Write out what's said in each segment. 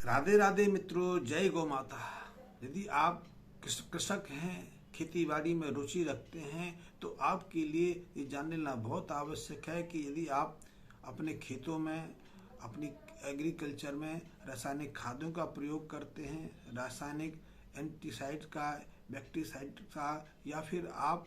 राधे राधे मित्रों, जय गौ माता। यदि आप कृषक हैं, खेती बाड़ी में रुचि रखते हैं, तो आपके लिए ये जान लेना बहुत आवश्यक है कि यदि आप अपने खेतों में, अपनी एग्रीकल्चर में रासायनिक खादों का प्रयोग करते हैं, रासायनिक एंटीसाइड का, बैक्टीसाइड का, या फिर आप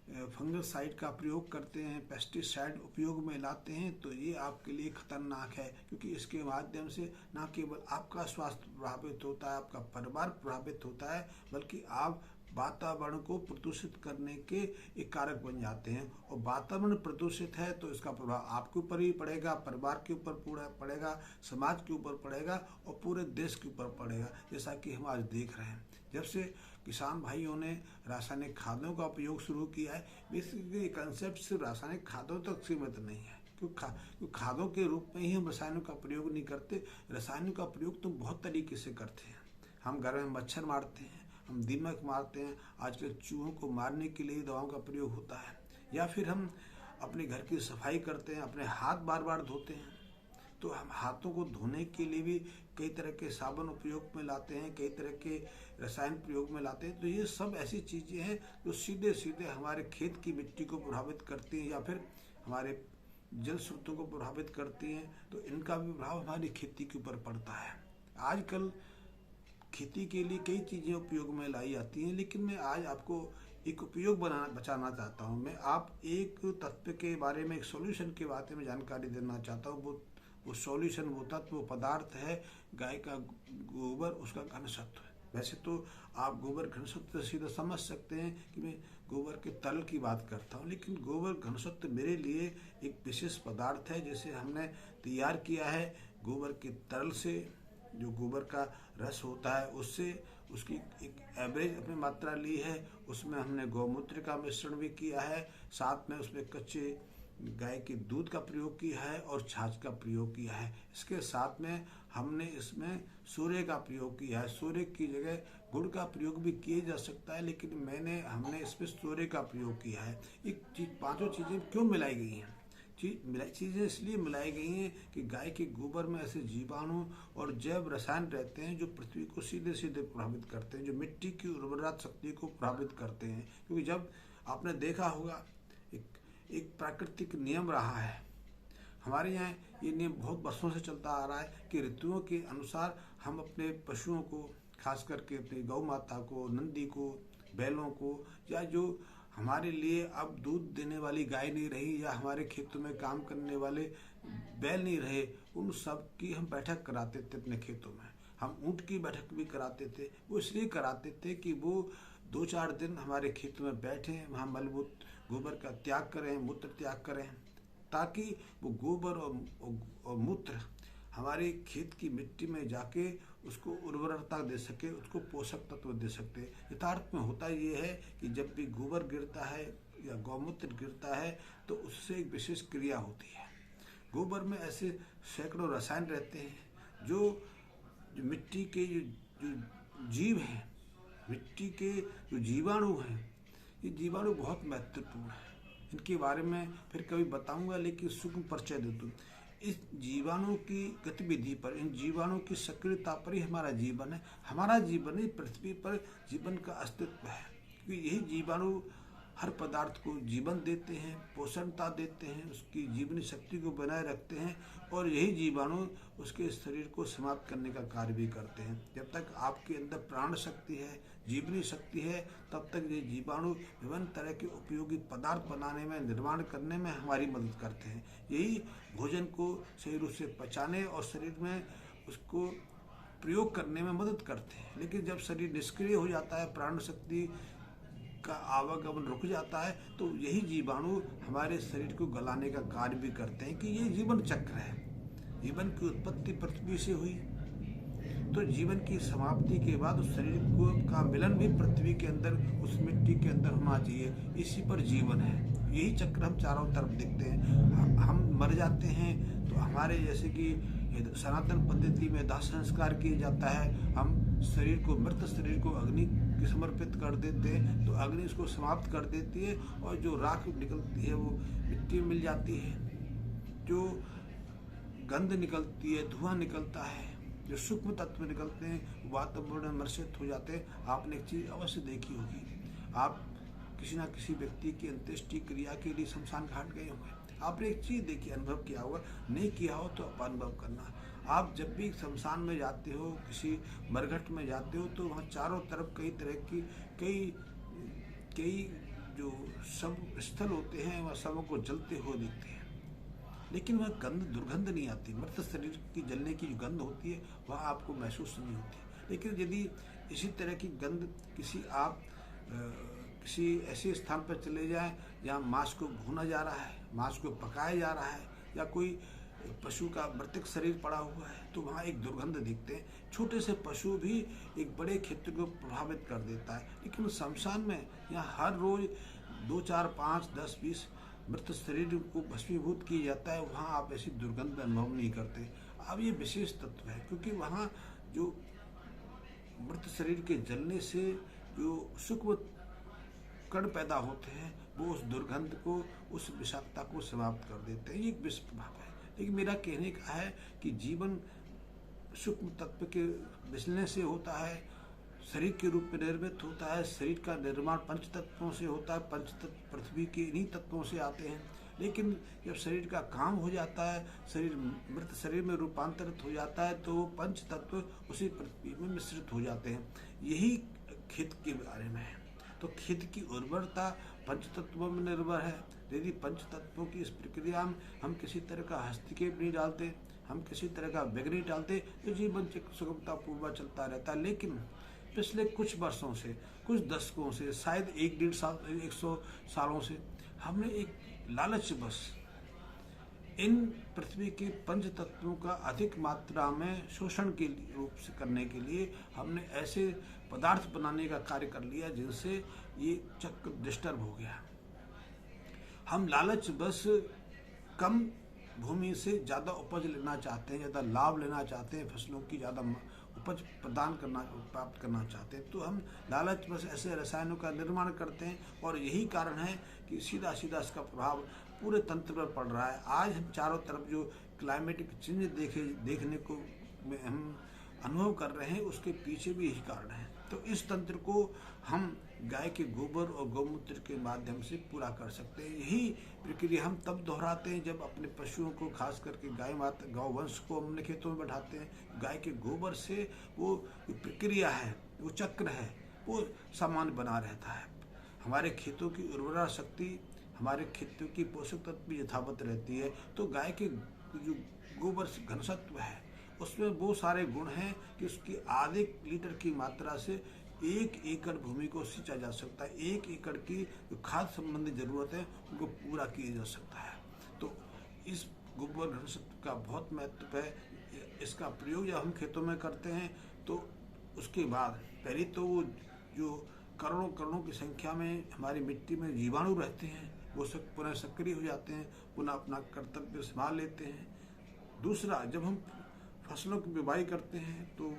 फंगसाइड का प्रयोग करते हैं, पेस्टिसाइड उपयोग में लाते हैं, तो ये आपके लिए खतरनाक है। क्योंकि इसके माध्यम से न केवल आपका स्वास्थ्य प्रभावित होता है, आपका परिवार प्रभावित होता है, बल्कि आप वातावरण को प्रदूषित करने के एक कारक बन जाते हैं। और वातावरण प्रदूषित है तो इसका प्रभाव आपके ऊपर भी पड़ेगा, परिवार के ऊपर पूरा पड़ेगा, समाज के ऊपर पड़ेगा और पूरे देश के ऊपर पड़ेगा। जैसा कि हम आज देख रहे हैं, जब से किसान भाइयों ने रासायनिक खादों का उपयोग शुरू किया है, बेसिकली कंसेप्ट सिर्फ रासायनिक खादों तक सीमित नहीं है। क्योंकि खादों के रूप में ही हम रसायनों का प्रयोग नहीं करते। रसायनों का प्रयोग तो बहुत तरीके से करते हैं। हम घर में मच्छर मारते हैं, हम दीमक मारते हैं, आजकल चूहों को मारने के लिए दवाओं का प्रयोग होता है, या फिर हम अपने घर की सफाई करते हैं, अपने हाथ बार बार धोते हैं, तो हम हाथों को धोने के लिए भी कई तरह के साबुन उपयोग में लाते हैं, कई तरह के रसायन प्रयोग में लाते हैं। तो ये सब ऐसी चीज़ें हैं जो सीधे सीधे हमारे खेत की मिट्टी को प्रभावित करती हैं या फिर हमारे जल स्रोतों को प्रभावित करती हैं। तो इनका भी प्रभाव हमारी खेती के ऊपर पड़ता है। आजकल खेती के लिए कई चीज़ें उपयोग में लाई जाती हैं, लेकिन मैं आज आपको एक उपयोग बचाना चाहता हूँ। मैं आप एक तत्व के बारे में, एक सॉल्यूशन के बारे में जानकारी देना चाहता हूँ। वो सॉल्यूशन, वो तत्व, वो पदार्थ है गाय का गोबर, उसका घनसत्व। वैसे तो आप गोबर घनसत्व सीधा समझ सकते हैं कि मैं गोबर के तरल की बात करता हूँ, लेकिन गोबर घनसत्व मेरे लिए एक विशेष पदार्थ है जिसे हमने तैयार किया है गोबर के तरल से। जो गोबर का रस होता है उससे उसकी एक एवरेज अपनी मात्रा ली है। उसमें हमने गौमूत्र का मिश्रण भी किया है, साथ में उसमें कच्चे गाय के दूध का प्रयोग किया है और छाछ का प्रयोग किया है। इसके साथ में हमने इसमें सूर्य का प्रयोग किया है। सूर्य की जगह गुड़ का प्रयोग भी किया जा सकता है, लेकिन हमने इसमें सूर्य का प्रयोग किया है। पांचों चीज़ें क्यों मिलाई गई हैं? चीज़ें इसलिए मिलाई गई हैं कि गाय के गोबर में ऐसे जीवाणु और जैव रसायन रहते हैं जो पृथ्वी को सीधे सीधे प्रभावित करते हैं, जो मिट्टी की उर्वरा शक्ति को प्रभावित करते हैं। क्योंकि जब आपने देखा होगा, एक प्राकृतिक नियम रहा है हमारे यहाँ, ये नियम बहुत वर्षों से चलता आ रहा है कि ऋतुओं के अनुसार हम अपने पशुओं को, खास करके अपनी गौ माता को, नंदी को, बैलों को, या जो हमारे लिए अब दूध देने वाली गाय नहीं रही या हमारे खेतों में काम करने वाले बैल नहीं रहे, उन सब की हम बैठक कराते थे अपने खेतों में। हम ऊँट की बैठक भी कराते थे। वो इसलिए कराते थे कि वो 2-4 दिन हमारे खेतों में बैठें, वहाँ मलमूत्र गोबर का त्याग करें, मूत्र त्याग करें, ताकि वो गोबर और मूत्र हमारे खेत की मिट्टी में जाके उसको उर्वरता दे सके, उसको पोषक तत्व दे सके। यथार्थ में होता ये है कि जब भी गोबर गिरता है या गौमूत्र गिरता है तो उससे एक विशेष क्रिया होती है। गोबर में ऐसे सैकड़ों रसायन रहते हैं जो मिट्टी के जो जीव हैं, मिट्टी के जो जीवाणु हैं, ये जीवाणु बहुत महत्वपूर्ण है। इनके बारे में फिर कभी बताऊंगा, लेकिन सूक्ष्म परिचय दे दूँ। इस जीवाणु की गतिविधि पर, इन जीवाणु की सक्रियता पर ही हमारा जीवन है। हमारा जीवन ही पृथ्वी पर जीवन का अस्तित्व है, क्योंकि यही जीवाणु हर पदार्थ को जीवन देते हैं, पोषणता देते हैं, उसकी जीवनी शक्ति को बनाए रखते हैं, और यही जीवाणु उसके शरीर को समाप्त करने का कार्य भी करते हैं। जब तक आपके अंदर प्राण शक्ति है, जीवनी शक्ति है, तब तक ये जीवाणु विभिन्न तरह के उपयोगी पदार्थ बनाने में, निर्माण करने में हमारी मदद करते हैं। यही भोजन को सही रूप से पचाने और शरीर में उसको प्रयोग करने में मदद करते हैं। लेकिन जब शरीर निष्क्रिय हो जाता है, प्राण शक्ति का आवागमन रुक जाता है, तो यही जीवाणु हमारे शरीर को गलाने का कार्य भी करते हैं। कि ये जीवन चक्र है। जीवन की उत्पत्ति पृथ्वी से हुई, तो जीवन की समाप्ति के बाद उस शरीर को का मिलन भी पृथ्वी के अंदर, उस मिट्टी के अंदर होना चाहिए। इसी पर जीवन है। यही चक्र हम चारों तरफ देखते हैं। हम मर जाते हैं तो हमारे, जैसे कि सनातन पद्धति में दाह संस्कार किया जाता है, हम शरीर को, मृत शरीर को अग्नि की समर्पित कर देते हैं, तो अग्नि उसको समाप्त कर देती है और जो राख निकलती है वो मिट्टी में मिल जाती है। जो गंध निकलती है, धुआं निकलता है, जो सूक्ष्म तत्व निकलते हैं वातावरण में मिश्रित हो जाते हैं। आपने एक चीज अवश्य देखी होगी, आप किसी ना किसी व्यक्ति की अंत्येष्टि क्रिया के लिए शमशान घाट गए होंगे, आपने एक चीज देखी, अनुभव किया होगा, नहीं किया हो तो आप अनुभव करना। आप जब भी शमशान में जाते हो, किसी मरघट में जाते हो, तो वहाँ चारों तरफ कई तरह की कई कई जो सब स्थल होते हैं वह सबों को जलते हुए दिखते हैं, लेकिन वह गंध दुर्गंध नहीं आती। मृत शरीर की जलने की जो गंध होती है वह आपको महसूस नहीं होती। लेकिन यदि इसी तरह की गंध किसी ऐसे स्थान पर चले जाएं जहाँ मांस को भूना जा रहा है, मांस को पकाया जा रहा है, या कोई पशु का मृतक शरीर पड़ा हुआ है, तो वहाँ एक दुर्गंध दिखते हैं। छोटे से पशु भी एक बड़े क्षेत्र को प्रभावित कर देता है। लेकिन शमशान में यहाँ हर रोज 2, 4, 5, 10, 20 मृत शरीर को भस्मीभूत किया जाता है, वहाँ आप ऐसी दुर्गंध अनुभव नहीं करते। अब ये विशेष तत्व है, क्योंकि वहाँ जो मृत शरीर के जलने से जो सूक्ष्म कण पैदा होते हैं वो उस दुर्गंध को, उस विषाक्तता को समाप्त कर देते हैं। ये एक विष प्रभाव है। लेकिन मेरा कहने का है कि जीवन सूक्ष्म तत्व के विचलने से होता है, शरीर के रूप में निर्मित होता है। शरीर का निर्माण पंच तत्वों से होता है, पंच तत्व पृथ्वी के इन्हीं तत्वों से आते हैं। लेकिन जब शरीर का काम हो जाता है, शरीर मृत शरीर में रूपांतरित हो जाता है, तो पंच तत्व उसी पृथ्वी में मिश्रित हो जाते हैं। यही खेत के बारे में है। तो खेत की उर्वरता पंच तत्वों में निर्भर है। यदि पंच तत्वों की इस प्रक्रिया में हम किसी तरह का हस्तक्षेप नहीं डालते, हम किसी तरह का विघ्न नहीं डालते, तो जीवन सुगमता पूर्वक चलता रहता है। लेकिन पिछले कुछ वर्षों से, कुछ दशकों से, शायद 1-1.5 साल, 100 सालों से हमने एक लालच बस इन पृथ्वी के पंच तत्वों का अधिक मात्रा में शोषण के रूप से करने के लिए हमने ऐसे पदार्थ बनाने का कार्य कर लिया जिनसे ये चक्र डिस्टर्ब हो गया। हम लालच बस कम भूमि से ज़्यादा उपज लेना चाहते हैं, ज़्यादा लाभ लेना चाहते हैं, फसलों की ज़्यादा उपज प्राप्त करना चाहते हैं, तो हम लालच बस ऐसे रसायनों का निर्माण करते हैं। और यही कारण है कि सीधा सीधा इसका प्रभाव पूरे तंत्र पर पड़ रहा है। आज हम चारों तरफ जो क्लाइमेटिक चेंज देखने को हम अनुभव कर रहे हैं, उसके पीछे भी यही कारण है। तो इस तंत्र को हम गाय के गोबर और गौमूत्र के माध्यम से पूरा कर सकते हैं। यही प्रक्रिया हम तब दोहराते हैं जब अपने पशुओं को, खास करके गौ वंश को हमने खेतों में बैठाते हैं। गाय के गोबर से वो प्रक्रिया है, वो चक्र है, वो सामान्य बना रहता है। हमारे खेतों की उर्वरा शक्ति, हमारे खेतों की पोषक तत्व भी यथावत रहती है। तो गाय के जो गोबर घनसत्व है उसमें वो सारे गुण हैं कि उसकी आधे लीटर की मात्रा से 1 एकड़ भूमि को सिंचा जा सकता है। 1 एकड़ की जो खाद संबंधी जरूरत है उनको पूरा किया जा सकता है। तो इस गोबर घनसत्व का बहुत महत्व है। इसका प्रयोग जब हम खेतों में करते हैं तो उसके बाद पहले तो वो जो करोड़ों की संख्या में हमारी मिट्टी में जीवाणु रहते हैं वो सब पुनः सक्रिय हो जाते हैं, पुनः अपना कर्तव्य संभाल लेते हैं। दूसरा, जब हम फसलों की बुवाई करते हैं तो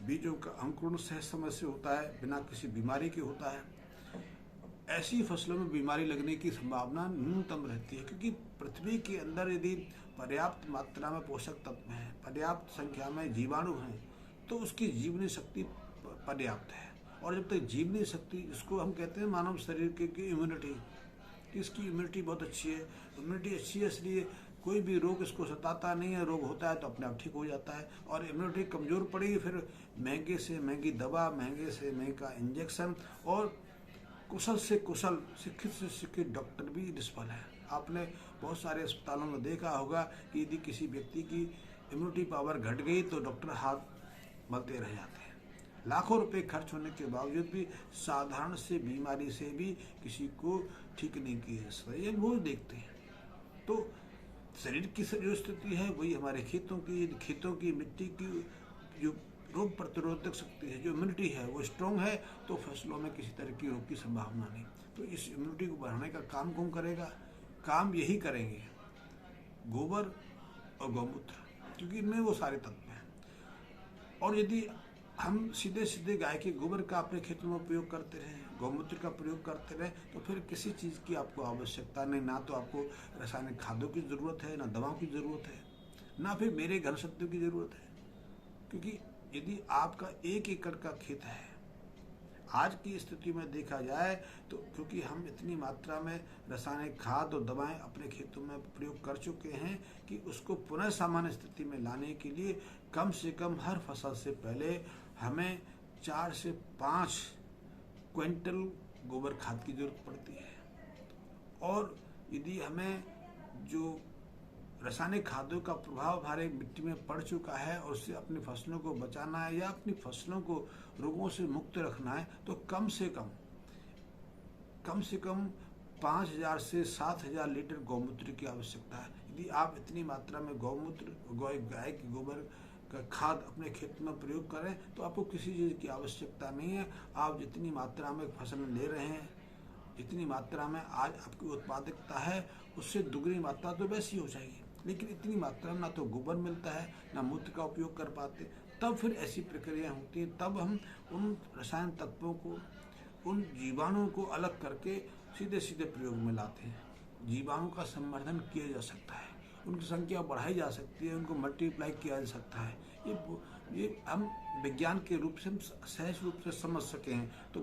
बीजों का अंकुरण सहज समय से होता है, बिना किसी बीमारी के होता है। ऐसी फसलों में बीमारी लगने की संभावना न्यूनतम रहती है, क्योंकि पृथ्वी के अंदर यदि पर्याप्त मात्रा में पोषक तत्व हैं, पर्याप्त संख्या में जीवाणु हैं, तो उसकी जीवनी शक्ति पर्याप्त है। और जब तक जीवनी शक्ति, जिसको हम कहते हैं मानव शरीर की इम्यूनिटी, इसकी इम्यूनिटी बहुत अच्छी है। इम्यूनिटी अच्छी है इसलिए कोई भी रोग इसको सताता नहीं है। रोग होता है तो अपने आप ठीक हो जाता है। और इम्यूनिटी कमज़ोर पड़ेगी, फिर महंगे से महंगी दवा, महंगे से महंगा इंजेक्शन, और कुशल से कुशल, शिक्षित से शिक्षित डॉक्टर भी निष्फल है। आपने बहुत सारे अस्पतालों में देखा होगा कि यदि किसी व्यक्ति की इम्यूनिटी पावर घट गई तो डॉक्टर हाथ मलते रह जाते हैं। लाखों रुपए खर्च होने के बावजूद भी साधारण से बीमारी से भी किसी को ठीक नहीं किया जा सकता, ये वो देखते हैं। तो शरीर की जो स्थिति है वही हमारे खेतों की मिट्टी की जो रोग प्रतिरोधक शक्ति है, जो इम्यूनिटी है वो स्ट्रॉन्ग है, तो फसलों में किसी तरह की रोग की संभावना नहीं। तो इस इम्यूनिटी को बढ़ाने का काम कौन करेगा? काम यही करेंगे गोबर और गौमूत्र, क्योंकि इनमें वो सारे तत्व हैं। और यदि हम सीधे सीधे गाय के गोबर का अपने खेतों में उपयोग करते रहें, गौमूत्र का प्रयोग करते रहें, तो फिर किसी चीज़ की आपको आवश्यकता नहीं। ना तो आपको रासायनिक खादों की ज़रूरत है, ना दवाओं की ज़रूरत है, ना फिर मेरे घनसत्व की ज़रूरत है, क्योंकि यदि आपका 1 एकड़ का खेत है, आज की स्थिति में देखा जाए तो, क्योंकि हम इतनी मात्रा में रासायनिक खाद और दवाएं अपने खेतों में प्रयोग कर चुके हैं कि उसको पुनः सामान्य स्थिति में लाने के लिए कम से कम हर फसल से पहले हमें 4 से 5 क्विंटल गोबर खाद की जरूरत पड़ती है। और यदि हमें जो रासायनिक खादों का प्रभाव हमारे मिट्टी में पड़ चुका है और उससे अपनी फसलों को बचाना है या अपनी फसलों को रोगों से मुक्त रखना है, तो कम से कम 5,000 से 7,000 लीटर गौमूत्र की आवश्यकता है। यदि आप इतनी मात्रा में गाय के गोबर का खाद अपने खेत में प्रयोग करें तो आपको किसी चीज़ की आवश्यकता नहीं है। आप जितनी मात्रा में फसल ले रहे हैं, जितनी मात्रा में आज आपकी उत्पादकता है, उससे दुगनी मात्रा तो वैसी हो जाएगी। लेकिन इतनी मात्रा में ना तो गोबर मिलता है, ना मूत्र का उपयोग कर पाते। तब फिर ऐसी प्रक्रिया होती है, तब हम उन रसायन तत्वों को, उन जीवाणुओं को अलग करके सीधे सीधे प्रयोग में लाते हैं। जीवाणु का संवर्धन किया जा सकता है, उनकी संख्या बढ़ाई जा सकती है, उनको मल्टीप्लाई किया जा सकता है। ये हम विज्ञान के रूप से हम सहज रूप से समझ सके हैं। तो